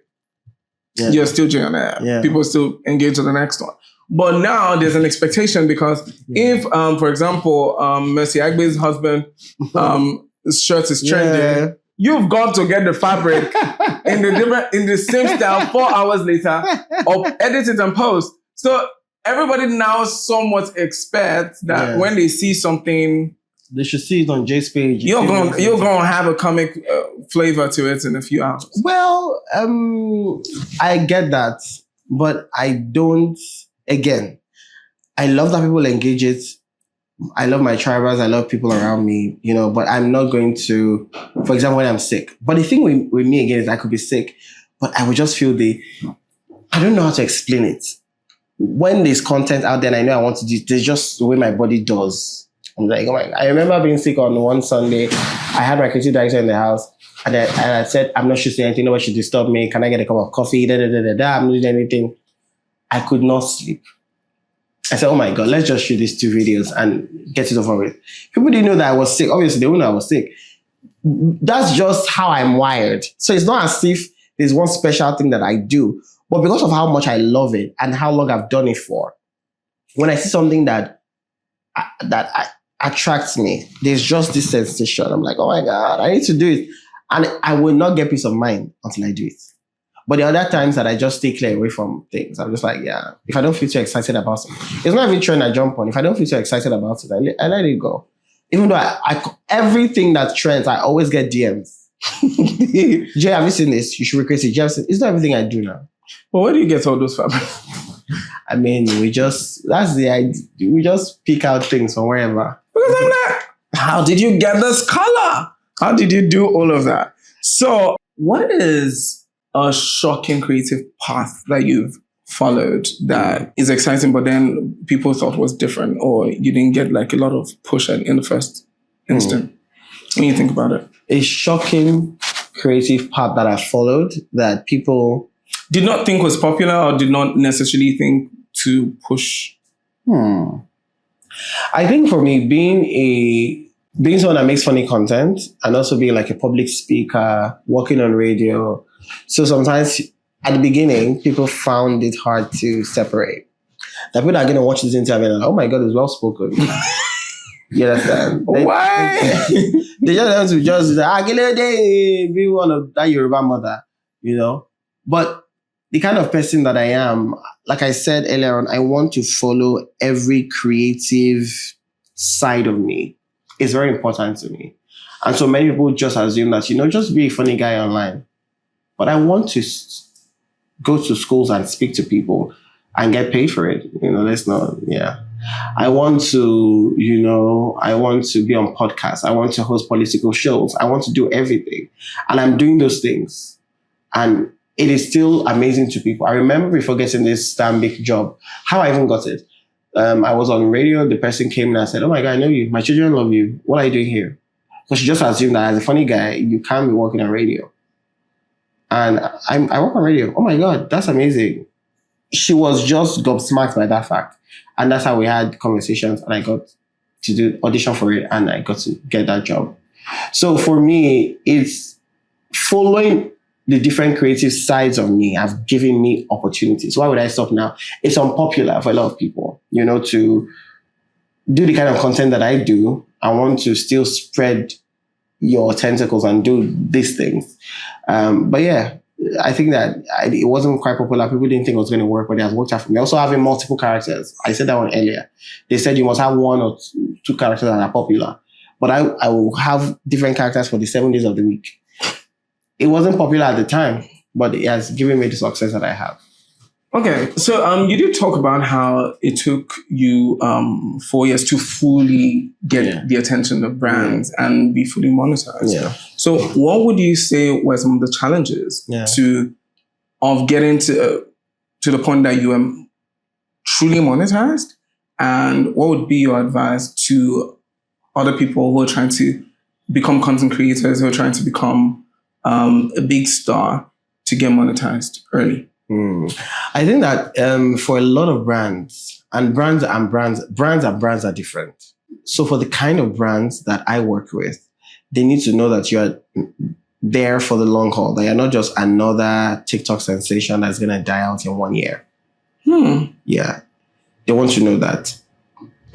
you're still doing that. Yeah. People still engage to the next one. But now there's an expectation because if, for example, Mercy Agbe's husband shirt is trending, you've got to get the fabric in the same style 4 hours later, or edit it and post. So everybody now somewhat expects that when they see something, they should see it on Jay's page. You're going to have a comic flavor to it in a few hours. Well, I get that, but I don't. Again, I love that people engage it. I love my tribals. I love people around me, but I'm not going to, for example, when I'm sick. But the thing with me again is I could be sick, but I would just feel I don't know how to explain it. When there's content out there and I know I want to do, there's just the way my body does. I'm like, oh my God. I remember being sick on one Sunday. I had my creative director in the house and I said, I'm not sure anything. Nobody should disturb me. Can I get a cup of coffee? I'm not doing anything. I could not sleep. I said, oh my God, let's just shoot these 2 videos and get it over with. People didn't know that I was sick. Obviously, they wouldn't know I was sick. That's just how I'm wired. So it's not as if there's one special thing that I do. But because of how much I love it and how long I've done it for, when I see something that attracts me, there's just this sensation. I'm like, oh my God, I need to do it. And I will not get peace of mind until I do it. But the other times that I just stay clear away from things, I'm just like, if I don't feel too excited about something, it's not even trend I jump on. If I don't feel too excited about it, I let it go. Even though I everything that trends, I always get DMs. Jay, have you seen this? You should recreate it. Jay, it's not everything I do now. Well, where do you get all those fabrics? I mean, that's the idea. We just pick out things from wherever. Because I'm like, how did you get this color? How did you do all of that? So what is a shocking creative path that you've followed that is exciting, but then people thought was different, or you didn't get like a lot of push in the first instant? When you think about it, a shocking creative path that I followed that people did not think was popular or did not necessarily think to push. I think for me, being someone that makes funny content and also being like a public speaker, working on radio. So sometimes at the beginning, people found it hard to separate. The people that are going to watch this interview and like, oh my God, it's well spoken. You understand? Why? They just want to just be one of that Yoruba mother, But the kind of person that I am, like I said earlier on, I want to follow every creative side of me. It's very important to me. And so many people just assume that, just be a funny guy online. But I want to go to schools and speak to people and get paid for it. I want to, I want to be on podcasts. I want to host political shows. I want to do everything. And I'm doing those things. And it is still amazing to people. I remember before getting this Stanbic job, how I even got it. I was on radio. The person came and I said, oh my God, I know you. My children love you. What are you doing here? Because she just assumed that as a funny guy, you can't be working on radio. And I work on radio. Oh my God, that's amazing. She was just gobsmacked by that fact. And that's how we had conversations and I got to do audition for it and I got to get that job. So for me, it's following the different creative sides of me have given me opportunities. Why would I stop now? It's unpopular for a lot of people, to do the kind of content that I do. I want to still spread your tentacles and do these things. But yeah, I think that it wasn't quite popular. People didn't think it was going to work, but it has worked out for me. Also having multiple characters. I said that one earlier. They said you must have 1 or 2 characters that are popular. But I will have different characters for the 7 days of the week. It wasn't popular at the time, but it has given me the success that I have. Okay, so you did talk about how it took you 4 years to fully get the attention of brands and be fully monetized. Yeah. So what would you say were some of the challenges of getting to to the point that you are truly monetized? And what would be your advice to other people who are trying to become content creators, who are trying to become a big star to get monetized early? I think that for a lot of brands are different. So for the kind of brands that I work with, they need to know that you're there for the long haul, that you're not just another TikTok sensation that's going to die out in 1 year. Yeah. They want to know that.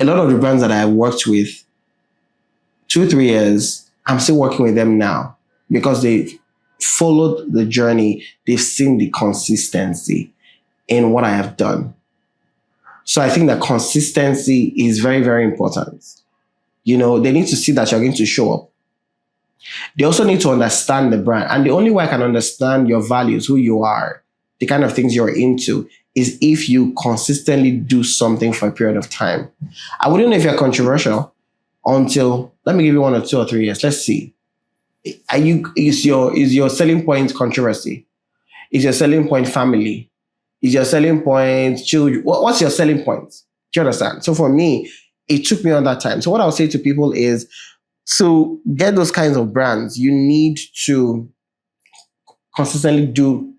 A lot of the brands that I worked with 2-3 years, I'm still working with them now because they followed the journey. They've seen the consistency in what I have done. So I think that consistency is very, very important. You know, they need to see that you're going to show up. They also need to understand the brand. And the only way I can understand your values, who you are, the kind of things you're into, is if you consistently do something for a period of time. I wouldn't know if you're controversial until, let me give you 1 or 2 or 3 years. Let's see. Is your selling point controversy? Is your selling point family? Is your selling point children? What's your selling point? Do you understand? So for me, it took me on that time. So what I'll say to people is, to get those kinds of brands, you need to consistently do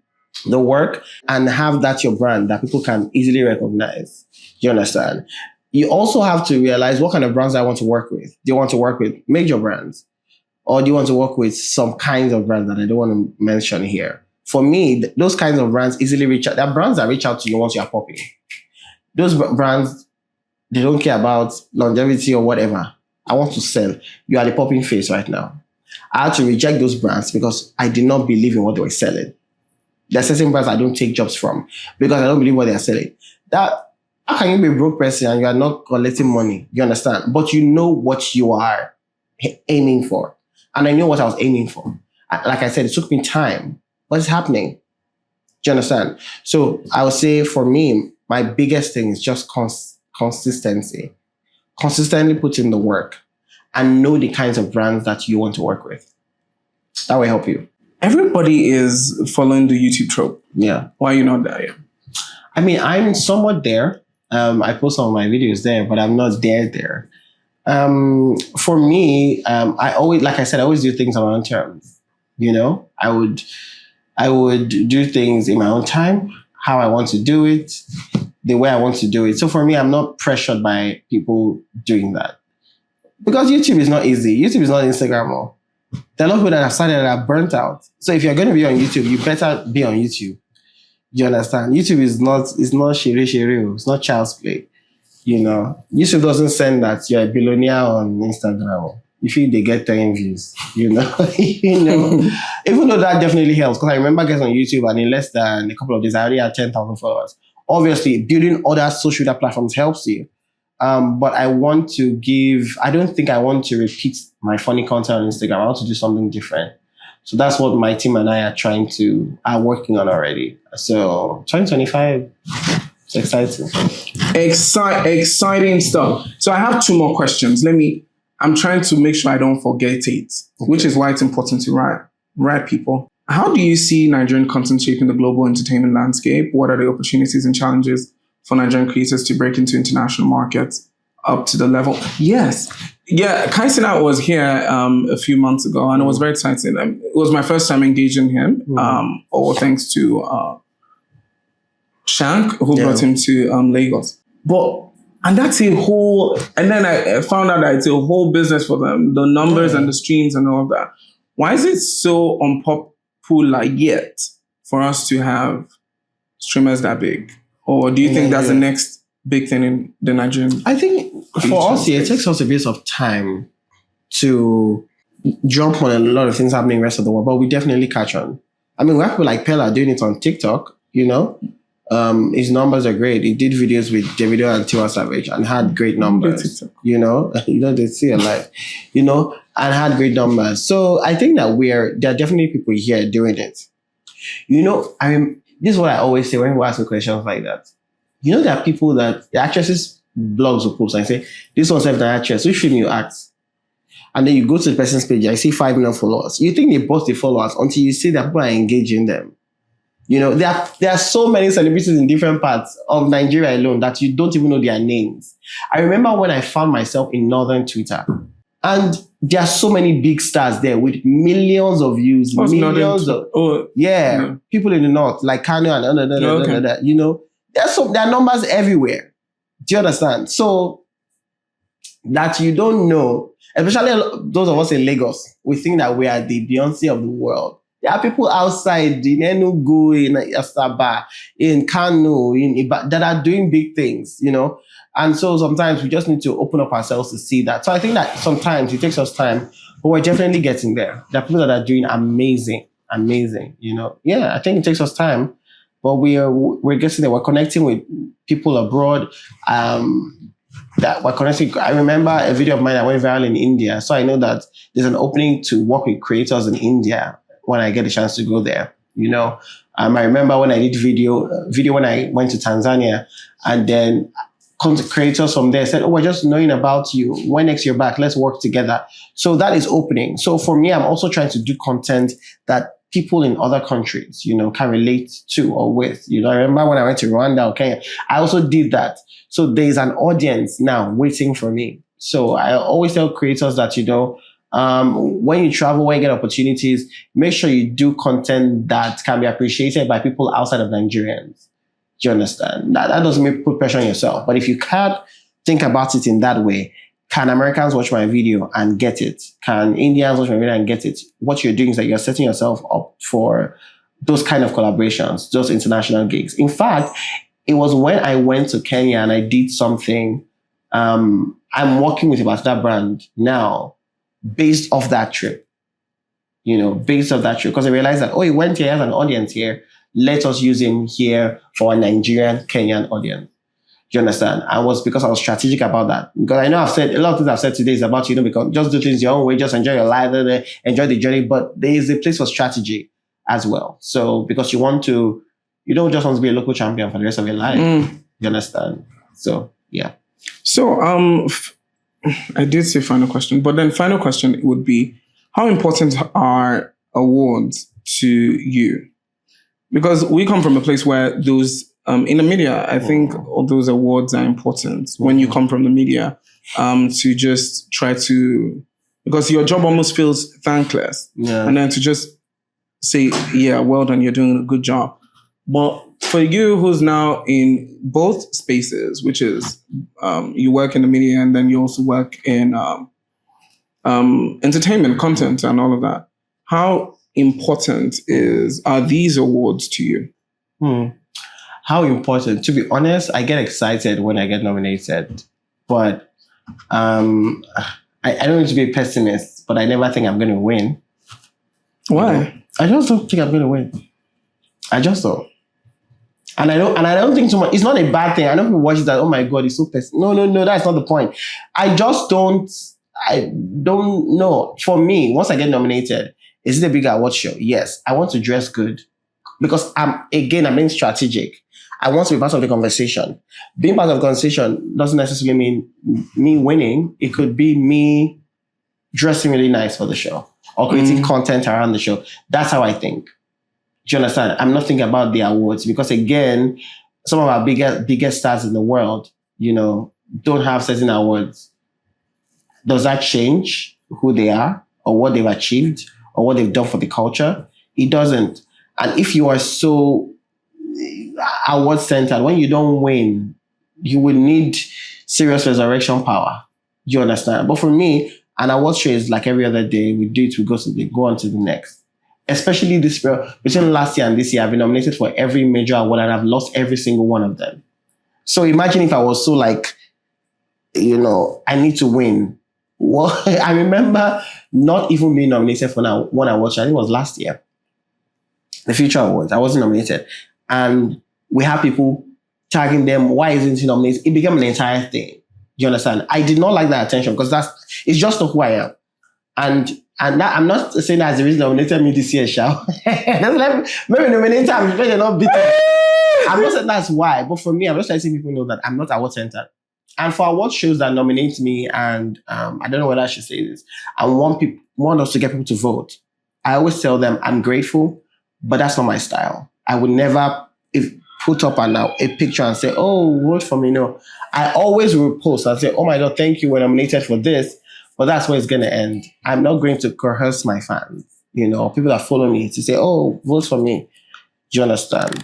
the work and have that your brand that people can easily recognize. You understand? You also have to realize what kind of brands I want to work with. Do you want to work with major brands? Or do you want to work with some kinds of brands that I don't want to mention here? For me, those kinds of brands easily reach out. There are brands that reach out to you once you're popping. Those brands, they don't care about longevity or whatever. I want to sell. You are the popping face right now. I had to reject those brands because I did not believe in what they were selling. There are certain brands I don't take jobs from because I don't believe what they are selling. How can you be a broke person and you are not collecting money? You understand? But you know what you are aiming for. And I know what I was aiming for. Like I said, it took me time. What is happening? Do you understand? So I would say for me, my biggest thing is just consistency. Consistently put in the work and know the kinds of brands that you want to work with. That will help you. Everybody is following the YouTube trope. Yeah. Why are you not there yet? I mean, I'm somewhat there. I post some of my videos there, but I'm not there. For me, I always do things on my own terms. You know, I would do things in my own time, how I want to do it, the way I want to do it. So for me, I'm not pressured by people doing that. Because YouTube is not easy. YouTube is not Instagram. There are a lot of people that have started that are burnt out. So if you're going to be on YouTube, you better be on YouTube. You understand? YouTube is not shiri. It's not child's play. You know, YouTube doesn't send that you're a billionaire on Instagram. You feel they get 10 views, you know. Even though that definitely helps, because I remember getting on YouTube and in less than a couple of days, I already had 10,000 followers. Obviously, building other social media platforms helps you. But I don't think I want to repeat my funny content on Instagram. I want to do something different. So that's what my team and I are working on already. So 2025, it's exciting. Exciting stuff. So I have 2 more questions. I'm trying to make sure I don't forget it, which is why it's important to write people. How do you see Nigerian content shaping the global entertainment landscape? What are the opportunities and challenges for Nigerian creators to break into international markets up to the level? Yes. Yeah, Kaisina was here a few months ago, and it was very exciting. It was my first time engaging him, all thanks to Shank, who brought him to Lagos. And that's and then I found out that it's a whole business for them, the numbers and the streams and all of that. Why is it so unpopular yet for us to have streamers that big? Or do you think that's the next big thing in the Nigerian? I think for us, it takes us a bit of time to jump on a lot of things happening in the rest of the world, but we definitely catch on. I mean, we have people like Pella doing it on TikTok, you know. His numbers are great. He did videos with Davido and Tiwa Savage and had great numbers. You know, they see a life, you know, and had great numbers. So I think that there are definitely people here doing it. You know, this is what I always say when we ask me questions like that. You know, there are people that the actresses blogs or posts and say, this one's an actress, which film you act? And then you go to the person's page, I see 5 million followers. You think they bought the followers until you see that people are engaging them. There are so many celebrities in different parts of Nigeria alone that you don't even know their names. I remember when I found myself in Northern Twitter, and there are so many big stars there with millions of views, millions of people in the north, like Kano and there are numbers everywhere. Do you understand? So that you don't know, especially those of us in Lagos, we think that we are the Beyonce of the world. There are people outside in Enugu, in Asaba, in Kano, that are doing big things, And so sometimes we just need to open up ourselves to see that. So I think that sometimes it takes us time, but we're definitely getting there. There are people that are doing amazing, Yeah, I think it takes us time, but we're getting there. We're connecting with people abroad. That we're connecting. I remember a video of mine that went viral in India, so I know that there's an opening to work with creators in India when I get a chance to go there. I remember when I did video when I went to Tanzania, and then creators from there said, "Oh, we're just knowing about you. When next you're back, let's work together." So that is opening. So for me, I'm also trying to do content that people in other countries, can relate to or with. I remember when I went to Rwanda or Kenya, I also did that. So there's an audience now waiting for me. So I always tell creators that, when you travel, when you get opportunities, make sure you do content that can be appreciated by people outside of Nigerians. Do you understand? That doesn't mean put pressure on yourself. But if you can't think about it in that way, can Americans watch my video and get it? Can Indians watch my video and get it? What you're doing is that you're setting yourself up for those kind of collaborations, those international gigs. In fact, it was when I went to Kenya and I did something. I'm working with a particular brand now based off that trip. Because I realized that, he went here, he has an audience here. Let us use him here for a Nigerian, Kenyan audience. Do you understand? Because I was strategic about that. Because I know I've said, a lot of things I've said today is about, because just do things your own way, just enjoy your life, enjoy the journey. But there is a place for strategy as well. So, because you don't just want to be a local champion for the rest of your life. You understand? So, yeah. So, I did say final question, but then final question would be, how important are awards to you? Because we come from a place where those, in the media, I think all those awards are important when you come from the media, to just try to, because your job almost feels thankless. Yeah. And then to just say, yeah, well done, you're doing a good job. But for you who's now in both spaces, which is you work in the media and then you also work in entertainment, content and all of that, how important are these awards to you? How important? To be honest, I get excited when I get nominated, but I don't need to be a pessimist, but I never think I'm going to win. Why? I just don't think I'm going to win. I just don't. And I don't think too much. It's not a bad thing. I know people watch that. Oh my God, it's so pessimistic. No, that's not the point. I don't know. For me, once I get nominated, is it a big award show? Yes. I want to dress good because I'm being strategic. I want to be part of the conversation. Being part of the conversation doesn't necessarily mean me winning. It could be me dressing really nice for the show or creating content around the show. That's how I think. Do you understand? I'm not thinking about the awards because, again, some of our biggest stars in the world, don't have certain awards. Does that change who they are or what they've achieved or what they've done for the culture? It doesn't. And if you are so award-centered, when you don't win, you will need serious resurrection power. Do you understand? But for me, an award show is like every other day. We do it, we go on to the next. Especially this year, between last year and this year, I've been nominated for every major award and I've lost every single one of them. So imagine if I was so I need to win. Well, I remember not even being nominated for one award show. I think it was last year. The Future Awards. I wasn't nominated. And we have people tagging them, why isn't he nominated? It became an entire thing. Do you understand? I did not like that attention because it's just not who I am. And that, I'm not saying that's the reason they nominated me this year, shall maybe nominated, I'm maybe not bitter. I'm not saying that's why, but for me, I'm just trying to see people know that I'm not award-centered. And for award shows that nominate me, and I don't know whether I should say this, I want us to get people to vote. I always tell them I'm grateful, but that's not my style. I would never put up a picture and say, oh, vote for me. No, I always will post and say, oh my God, thank you, we're nominated for this. But that's where it's going to end. I'm not going to coerce my fans, people that follow me to say, oh, vote for me. Do you understand?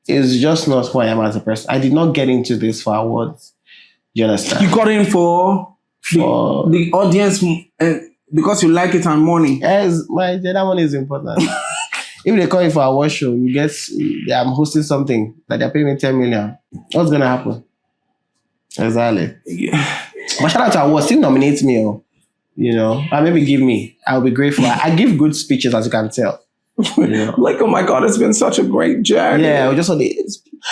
It's just not who I am as a person. I did not get into this for awards. Do you understand? You got in for the audience because you like it and money. Yes, that one is important. If they call you for a award show, I'm hosting something that they're paying me 10 million. What's going to happen? Exactly. Yeah. But shout out to awards, still nominate me, or maybe give me. I'll be grateful. I give good speeches, as you can tell. Like, oh my God, it's been such a great journey. Yeah, just on the.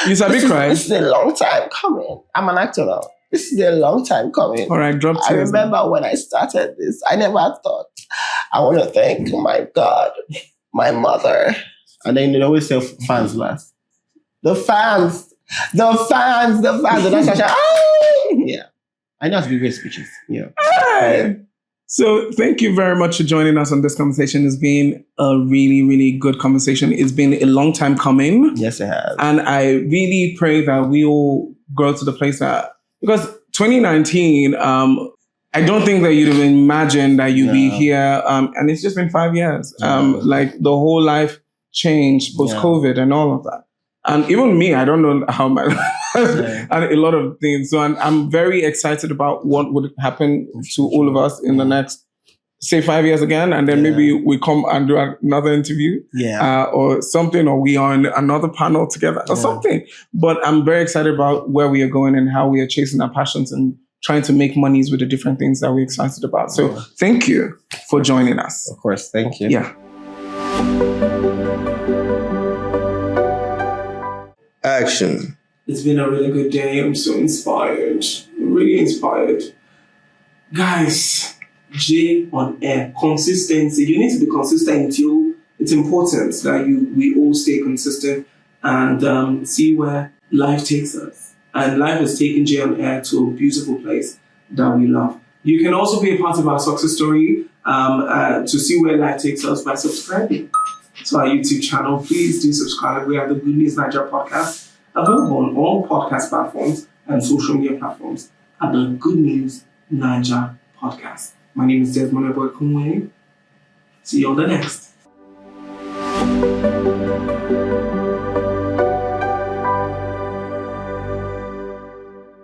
You said big cry. This is a long time coming. I'm an actor now. This is a long time coming. All right, drop tears. I remember when I started this, I never thought I want to thank my God, my mother, and then they always say fans last. The fans. And that's yeah. I know how to give great speeches. Yeah. Hey. So thank you very much for joining us on this conversation. It's been a really, really good conversation. It's been a long time coming. Yes, it has. And I really pray that we all grow to the place that, because 2019, I don't think that you'd have imagined that you'd be here. And it's just been 5 years. Like the whole life changed post-COVID and all of that. And even me, I don't know how my and a lot of things. So I'm very excited about what would happen to all of us in the next, say, 5 years again. And then maybe we come and do another interview or something, or we are on another panel together or something. But I'm very excited about where we are going and how we are chasing our passions and trying to make monies with the different things that we're excited about. So thank you for joining us. Of course. Thank you. Yeah. Action. It's been a really good day. I'm so inspired. Really inspired. Guys, J on air. Consistency. You need to be consistent until it's important that we all stay consistent and see where life takes us. And life has taken J on air to a beautiful place that we love. You can also be a part of our success story to see where life takes us by subscribing to our YouTube channel. Please do subscribe. We have the Good News Nigeria podcast available on all podcast platforms and social media platforms at the Good News Nigeria podcast. My name is Desmond Okunwe. See you on the next.